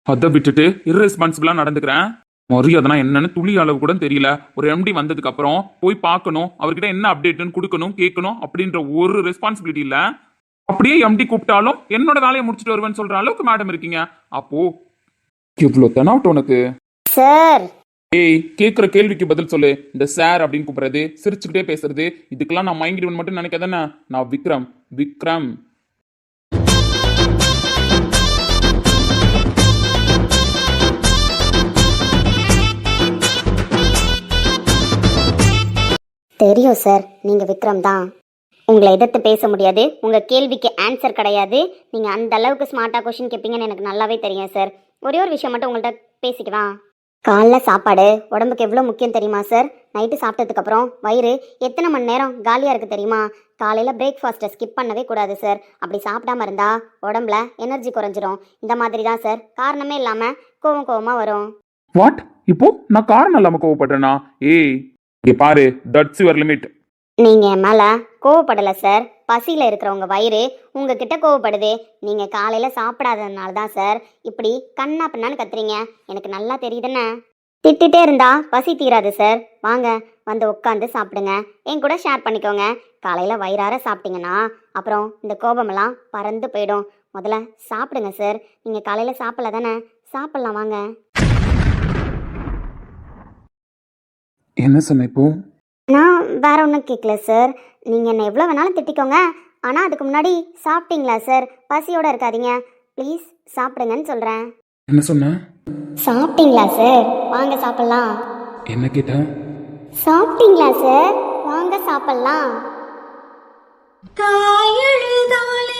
அதை விட்டுட்டு இர்ரெஸ்பான்சிபிளா நடந்துக்கிறேன். மரியாதைனா என்னன்னு துளி அளவு கூட தெரியல. ஒரு எம்டி வந்ததுக்கு அப்புறம் போய் பார்க்கணும், அவர்கிட்ட என்ன அப்டேட்னு கொடுக்கணும், கேட்கணும் அப்படின்ற ஒரு ரெஸ்பான்சிபிலிட்டி இல்ல. அப்படியே எம்டி கூப்பிட்டாலும் என்னோட வேலையை முடிச்சுட்டு வருவேன்னு சொல்ற அளவுக்கு மேடம் இருக்கீங்க. அப்போ இவ்வளோ தெனாவட்டும் உனக்கு? சார். ஏய், கேட்குற கேள்விக்கு பதில் சொல்லு. இந்த சார் அப்படின்னு கூப்பிடுறது, சிரிச்சுக்கிட்டே பேசுறது, இதுக்கெல்லாம் நான் மயங்கிடுவேன் மட்டும் நினைக்காதானே? நான் விக்ரம். விக்ரம். தெரியும் சார், நீங்க விக்ரம் தான். உங்களை எதிர்த்து பேச முடியாது, உங்க கேள்விக்கு ஆன்சர் கிடையாது. நீங்க அந்த அளவுக்கு ஸ்மார்ட்டா கொஸ்டின் கேட்பீங்கன்னு எனக்கு நல்லாவே தெரியும் சார். ஒரே ஒரு விஷயம் மட்டும் உங்கள்கிட்ட பேசிக்குவா? காலைல சாப்பாடு உடம்புக்கு எவ்வளோ முக்கியம் தெரியுமா சார்? நைட்டு சாப்பிட்டதுக்கு அப்புறம் வயிறு எத்தனை மணி நேரம் காலியாக இருக்குது தெரியுமா? காலையில் பிரேக்ஃபாஸ்ட்டை ஸ்கிப் பண்ணவே கூடாது சார். அப்படி சாப்பிடாம இருந்தா உடம்புல எனர்ஜி குறைஞ்சிரும். இந்த மாதிரி தான் சார், காரணமே இல்லாமல் கோவமாக வரும். வாட்? இப்போ நான் காரணம் இல்லாம கோவப்படுறேனா? ஏய் இங்க பாரு, தட்ஸ் யுவர் லிமிட். நீங்கள் என் மேலே கோவப்படலை சார். பசியில் இருக்கிறவங்க வயிறு உங்ககிட்ட கோவப்படுது. நீங்கள் காலையில் சாப்பிடாததுனால தான் சார் இப்படி கண்ணா பின்னான்னு கத்துறீங்க. எனக்கு நல்லா தெரியுதுன்னு. திட்டிகிட்டே இருந்தா பசி தீராது சார். வாங்க வந்து உட்காந்து சாப்பிடுங்க, என் கூட ஷேர் பண்ணிக்கோங்க. காலையில் வயிறார சாப்பிட்டீங்கன்னா அப்புறம் இந்த கோபமெல்லாம் பறந்து போயிடும். முதல்ல சாப்பிடுங்க சார். நீங்கள் காலையில் சாப்பிடல தானே? சாப்பிட்லாம் வாங்க. என்ன சொன்ன இப்போ? நான் வேற ஒன்றும் கேட்கல சார். நீங்கள் என்ன எவ்வளோ வேணாலும் திட்டிக்கோங்க, ஆனால் அதுக்கு முன்னாடி சாப்பிட்டீங்களா சார்? பசியோடு இருக்காதீங்க ப்ளீஸ், சாப்பிடுங்கன்னு சொல்கிறேன். என்ன சொன்ன? சாப்பிட்டீங்களா சார்? வாங்க சாப்பிட்லாம். என்ன கேட்ட? சாப்பிட்டீங்களா சார்? வாங்க சாப்பிட்லாம். தாயெழுதாலே